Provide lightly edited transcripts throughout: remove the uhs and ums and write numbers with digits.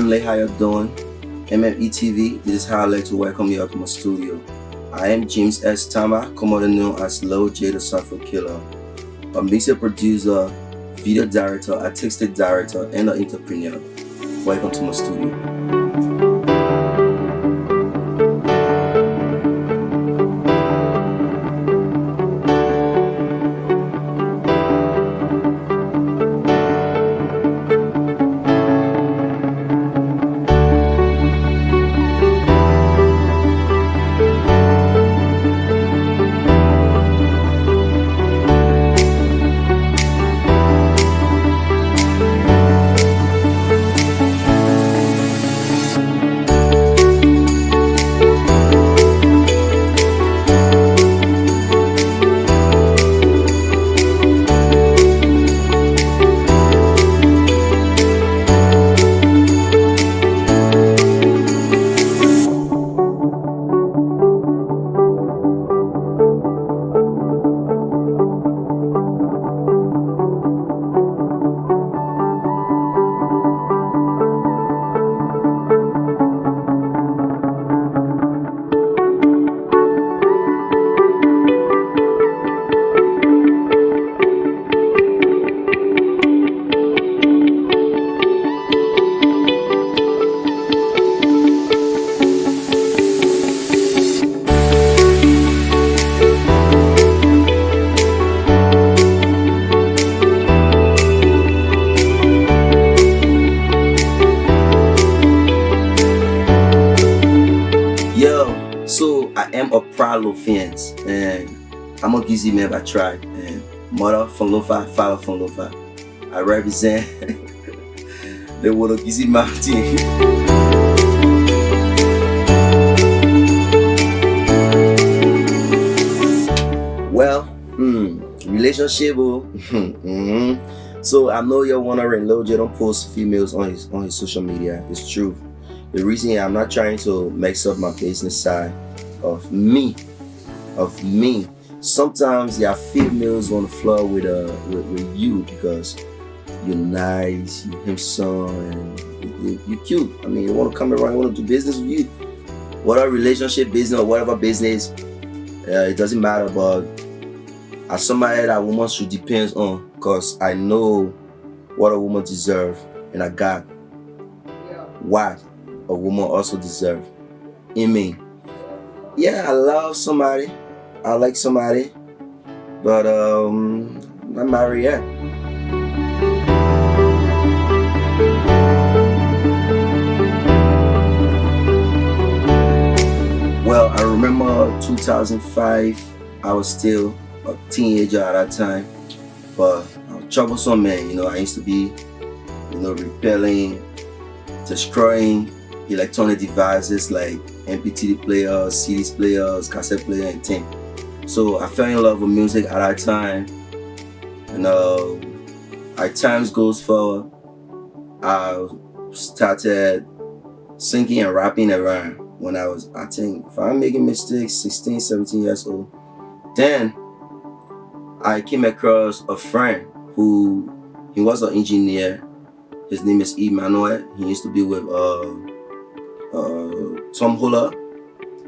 family, how you doing? MMETV, this is how I'd like to welcome you up to my studio. I am James S. Tama, commonly known as Lil Jay the Software Killer, a music producer, video director, artistic director, and an entrepreneur. Welcome to my studio. So I am a proud Lofians, and I'm a Gizzy man by tribe, and mother from Lofa, father from Lofa. I represent the world of Gizzy Mountain. Well, relationship. So I know you're wondering, Lil Jay don't post females on his social media. It's true. The reason I'm not trying to mix up my business side of me. Sometimes there are females on the floor with you because you're nice, you're handsome, and you're cute. I mean, they want to come around, they want to do business with you. Whatever relationship business or whatever business, it doesn't matter. But as somebody that woman should depend on, because I know what a woman deserves, and I got what a woman also deserves in me. Yeah, I love somebody, I like somebody, but I'm not married yet. Well, I remember 2005, I was still a teenager at that time, but I was a troublesome man. You know, I used to be, repelling, destroying electronic devices like MP3 players, CDs players, cassette player, and things. So I fell in love with music at that time, and as times goes forward, I started singing and rapping around when I was, I think, if I'm making mistakes, 16, 17 years old. Then I came across a friend he was an engineer. His name is Emmanuel. He used to be with Tom Huller.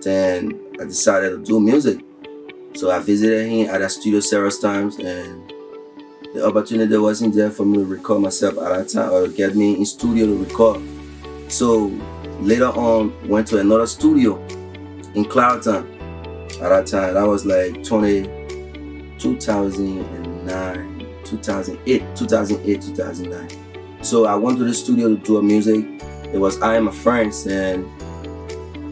Then I decided to do music. So I visited him at the studio several times, and the opportunity wasn't there for me to record myself at that time or get me in studio to record. So later on, went to another studio in Cloudtown. At that time, that was like 2009, 2008, 2009. So I went to the studio to do music. It was I and my friends, and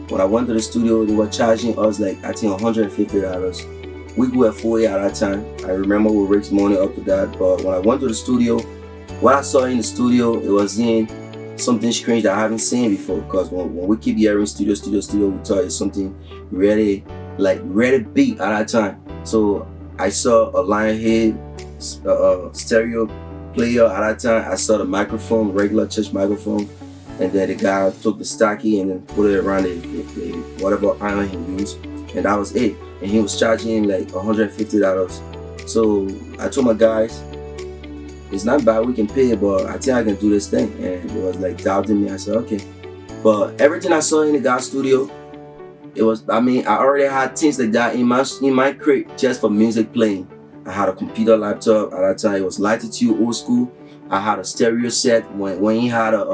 when I went to the studio, they were charging us like, I think, $150. We were 40 at that time. I remember we raised money up to that, but when I went to the studio, what I saw in the studio, it was in something strange that I haven't seen before, because when we keep hearing studio, we thought it's something really big at that time. So I saw a Lionhead stereo player at that time. I saw the microphone, regular church microphone, and then the guy took the stocky and then put it around whatever iron he used, and that was it. And he was charging like $150. So I told my guys, it's not bad, we can pay, but I think I can do this thing. And it was like doubting me. I said, okay. But everything I saw in the God studio, it was, I mean, I already had things like that in my crate just for music playing. I had a computer laptop at that time. It was Latitude old school. I had a stereo set when he had a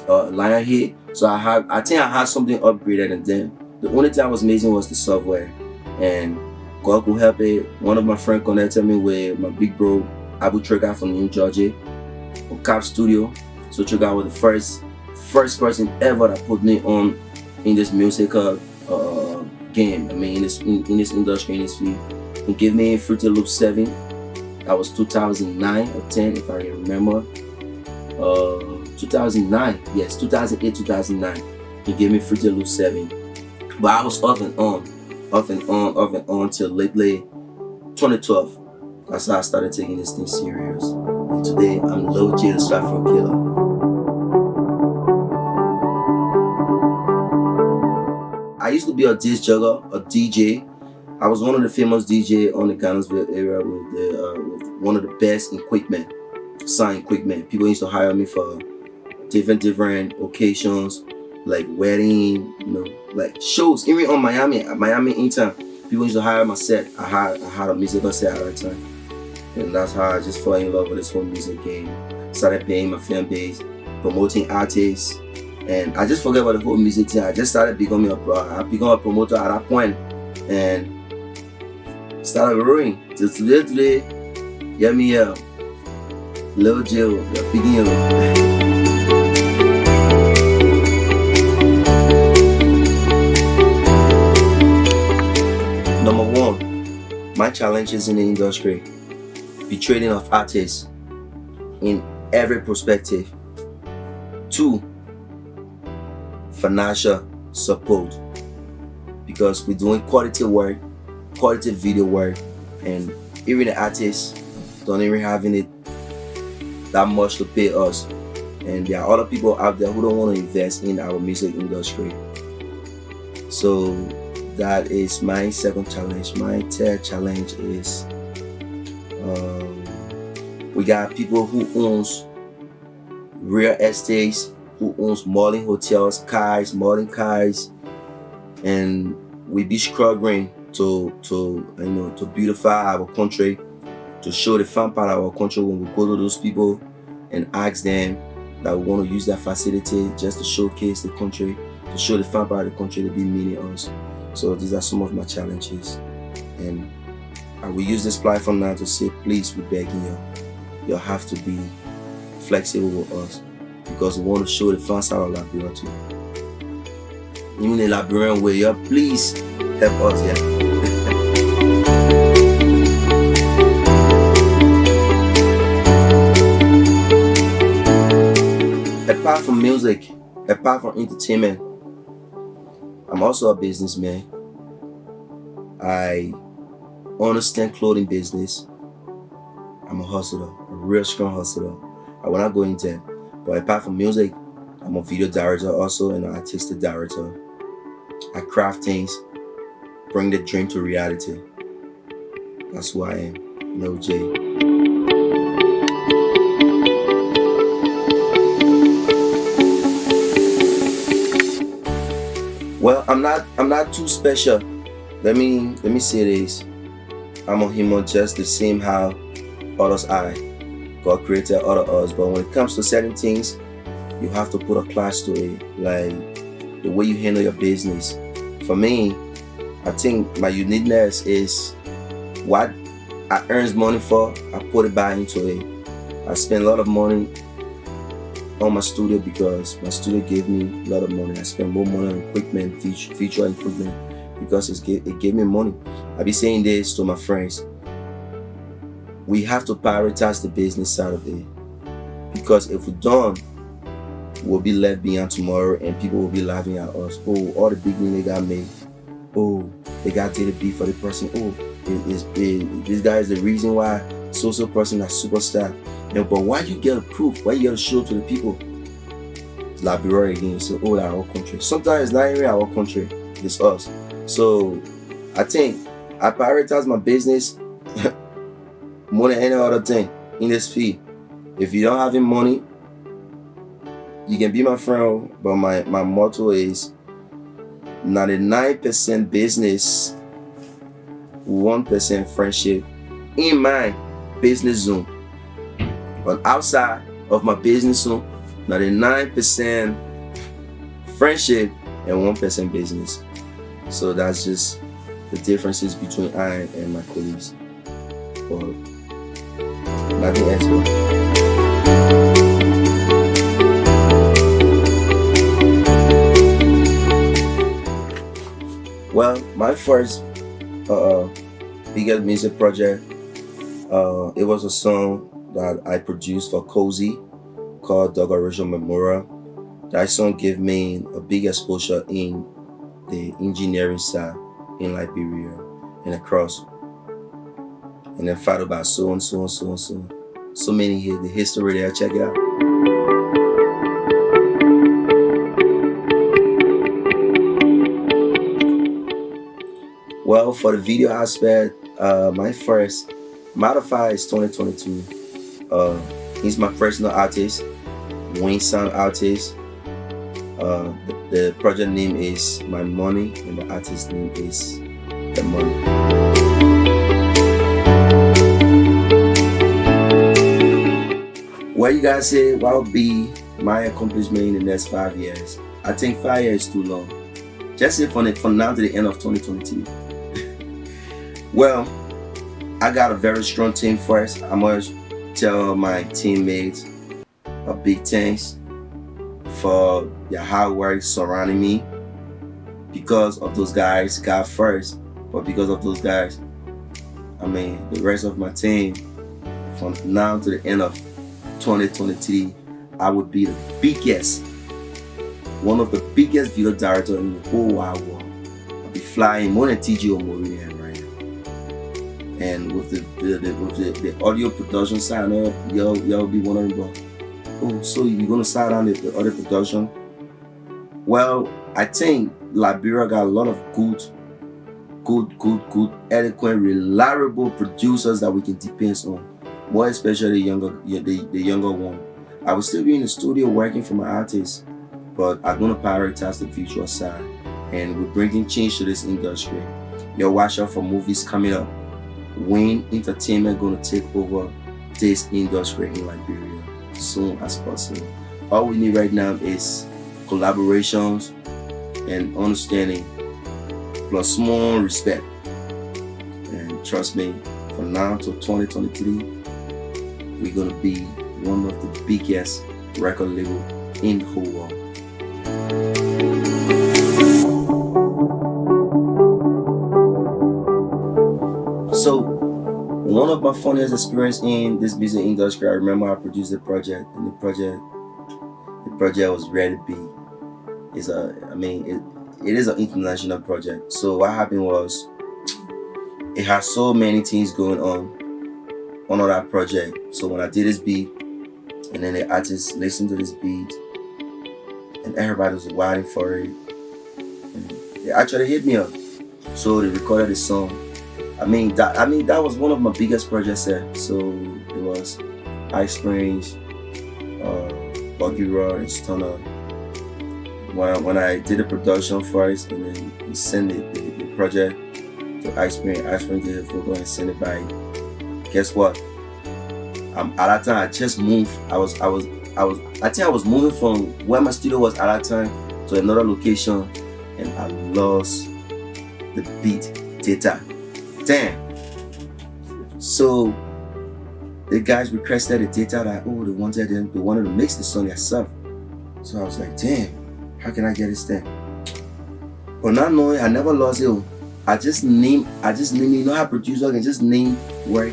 Lionhead. So I think I had something upgraded, and then the only thing I was missing was the software. And God could help it. One of my friends connected me with my big bro, Abu Treka from New Georgia, from Cap Studio. So Treka was the first person ever that put me on in this music game. I mean, in this industry, in this field. He gave me Fruity Loop 7. That was 2009 or 10, if I remember. 2009, yes, 2008, 2009. He gave me Fruity Loop 7. But I was off and on till lately 2012. That's how I started taking this thing serious. And today I'm Lil Jay, the Stratford Killer. I used to be a disc jogger, a DJ. I was one of the famous DJ on the Ghanansville area with one of the best equipment, sound equipment. People used to hire me for different occasions, like wedding, like shows. Even on Miami Intern, people used to hire my set. I had a musical set at that time, and that's how I just fell in love with this whole music game. Started paying my fan base, promoting artists, and I just forget about the whole music thing. I just started becoming a promoter at that point, and started growing till today. Hear me here, Lil Jay, you're picking up. Number one, my challenges in the industry: the trading of artists in every perspective. 2, financial support, because we're doing quality work, quality video work, and even the artists don't even having it that much to pay us, and there are other people out there who don't want to invest in our music industry. So that is my second challenge. My third challenge is we got people who owns real estates, who owns modern hotels, modern cars, and we be struggling to beautify our country, to show the fun part of our country when we go to those people and ask them that we want to use that facility just to showcase the country, to show the fun part of the country to be meaning us. So these are some of my challenges, and I will use this platform now to say, please, we're begging you, you have to be flexible with us, because we want to show the fun side of Liberia too. Even the Liberian way, yeah, please help us, yeah. Apart from music, apart from entertainment, I'm also a businessman. I understand clothing business. I'm a hustler, a real strong hustler. I will not go into it. But apart from music, I'm a video director also, and an artistic director. I craft things, bring the dream to reality. That's who I am, Lil Jay. Well, I'm not too special. Let me say this. I'm a human just the same how others are. God created other us, but when it comes to certain things, you have to put a class to it, like the way you handle your business. For me, I think my uniqueness is what I earn money for, I put it back into it. I spend a lot of money on my studio because my studio gave me a lot of money. I spend more money on equipment, feature equipment, because it gave me money. I be saying this to my friends. We have to prioritize the business side of it, because if we don't, we'll be left behind tomorrow, and people will be laughing at us. Oh, all the big money they got made. Oh, they got dated beat for the person. Oh, this guy is the reason why so person is superstar. Yeah, but why you get a proof? Why you get to show to the people? Liberia again. So, oh, that's our country. Sometimes it's not even our country. It's us. So I think I prioritize my business more than any other thing. in this field. If you don't have any money, you can be my friend, but my motto is 99% business, 1% friendship in my business zone. But outside of my business zone, 99% friendship and 1% business. So that's just the differences between I and my colleagues. But nothing else. Well, my first biggest music project, it was a song that I produced for Cozy called Dog Original Memorial. That song gave me a big exposure in the engineering side in Liberia and across. And then followed by so and so and so and so. So many here, the history there, check it out. Well, for the video aspect, my first Modify is 2022. He's my personal artist, Wayne Sound artist. The project name is My Money and the artist name is The Money. What you guys say, what will be my accomplishment in the next 5 years? I think 5 years is too long. Just say from now to the end of 2022. Well, I got a very strong team first. I must tell my teammates a big thanks for their hard work surrounding me. Because of those guys, God first, but because of those guys, the rest of my team, from now to the end of 2023, I would be the biggest, one of the biggest video directors in the whole wide world. I'll be flying more than TG or Mori right now. And with the audio production side, y'all be wondering about, oh, so you're gonna start on the audio production? Well, I think Liberia got a lot of good, eloquent, reliable producers that we can depend on. More especially the younger one. I will still be in the studio working for my artists, but I'm gonna prioritize the visual side, and we're bringing change to this industry. Yo, watch out for movies coming up. Wayne Entertainment gonna take over this industry in Liberia soon as possible. All we need right now is collaborations and understanding, plus small respect. And trust me, from now to 2023, we're gonna be one of the biggest record label in the whole world. So, one of my funniest experiences in this music industry, I remember I produced a project, and the project was really big. It is an international project. So what happened was, it has so many things going on that project. So when I did this beat, and then the artists listened to this beat, and everybody was waiting for it, and they actually hit me up. So they recorded the song. That was one of my biggest projects there. So it was High Springs, Buggy Roar, and Stunner. When I did the production first, and then we sent the project to High Springs did the photo and sent it back. Guess what? At that time I just moved. I think I was moving from where my studio was at that time to another location, and I lost the beat data. Damn. So the guys requested the data that they wanted to mix the song themselves. So I was like, damn, how can I get this thing? But not knowing, I never lost it. I just name, you know how producer can just name word,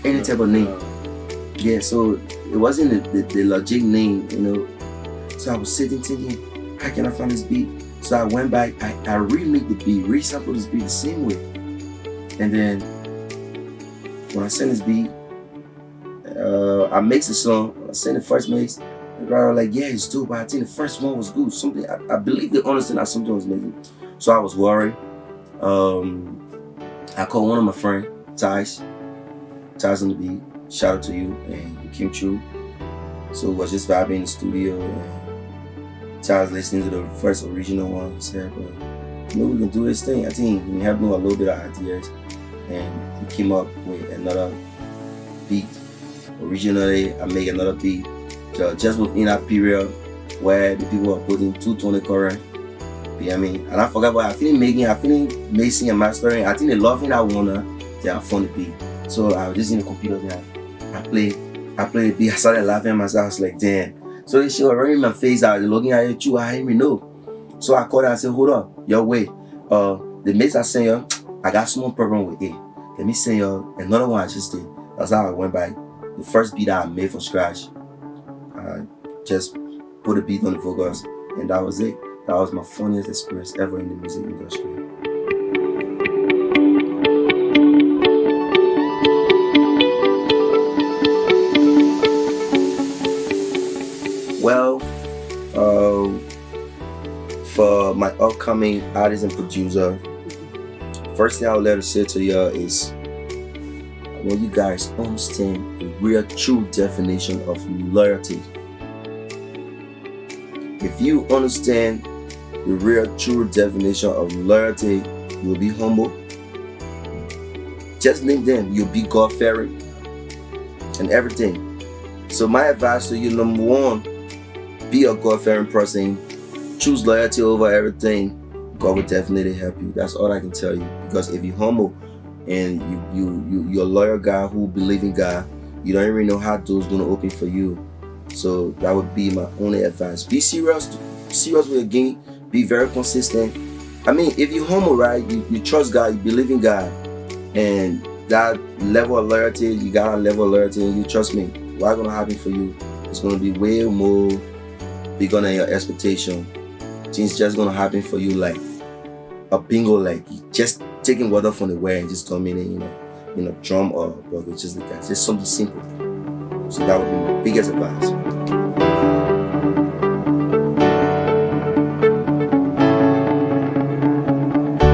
any type of name. Yeah, so it wasn't the logic name, you know. So I was sitting thinking, how can I find this beat? So I went back, I remade the beat, resampled this beat the same way. And then when I sent this beat, I mixed the song. I sent the first mix. The brother was like, yeah, it's dope, but I think the first one was good. Something I believe they understand that something was missing. So I was worried. I called one of my friends, Ty's on the beat. shout out to you, and you came through. So we was just vibing in the studio, and Charles listening to the first original one. He said, "Well, we can do this thing." I think he helped me with a little bit of ideas, and he came up with another beat. Originally, I made another beat just within that period where the people were putting 220 current. You know what I mean? And I forgot what I finished mixing and mastering. I think they loving that one. They are fun the beat. So I was just in the computer there. I played the beat. I started laughing at myself. I was like, damn. So this shit was right in my face. I was looking at it too. I didn't even know. So I called her and said, hold up, yo, wait. The mix I sent you, I got small problem with it. Let me send you another one I just did. That's how I went by. The first beat that I made from scratch. I just put a beat on the vocals, and that was it. That was my funniest experience ever in the music industry. Well, for my upcoming artist and producer, first thing I would like to say to you is, I want you guys to understand the real true definition of loyalty. If you understand the real true definition of loyalty, you'll be humble. Just name them, you'll be God-fearing and everything. So my advice to you, number one, be a God-fearing person. Choose loyalty over everything. God will definitely help you. That's all I can tell you. Because if you're humble and you're a loyal guy who believes in God, you don't even know how doors gonna open for you. So that would be my only advice. Be serious with your game. Be very consistent. I mean, if you're humble, right, you trust God, you believe in God, and that level of loyalty, you got a level of loyalty, and you trust me, what's gonna happen for you? It's gonna be way more bigger than your expectation. Things just gonna happen for you like a bingo, like you just taking water from the well and just coming in a drum or a bucket, just like that. Just something simple. So that would be my biggest advice.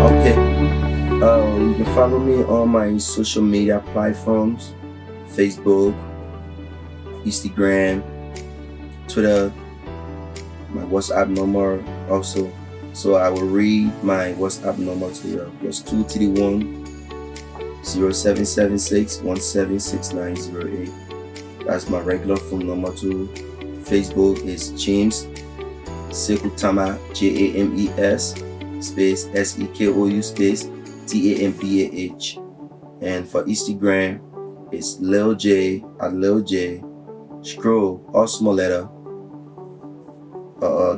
Okay, you can follow me on my social media platforms: Facebook, Instagram, Twitter, my WhatsApp number also. So I will read my WhatsApp number to you: +231 0776 176908. That's my regular phone number too. Facebook is James Sekutama, JAMES space SEKOU space TAMBAH. And for Instagram, it's Lil J at Lil J. Scroll, all small letter.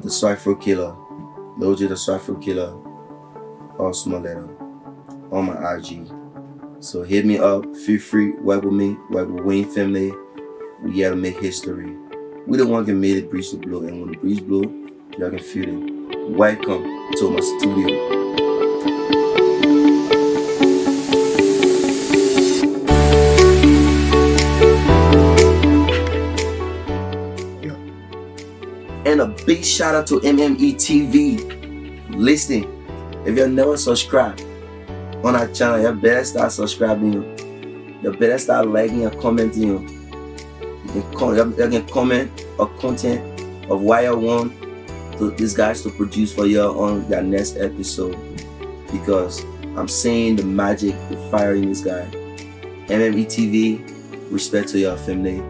The Cypher Killer. Lil J the Cypher Killer, all small letter, on my IG. So hit me up, feel free, work with me, work with Wayne family. We here to make history. We the one can make the breeze to blow, and when the breeze blow, y'all can feel it. Welcome to my studio. And a big shout out to MME TV. Listen, if you never subscribed on our channel, you better start subscribing. You better start liking and commenting. You can comment a content of why you want these guys to produce for you on their next episode. Because I'm seeing the magic, the fire in this guy. MME TV, respect to your family.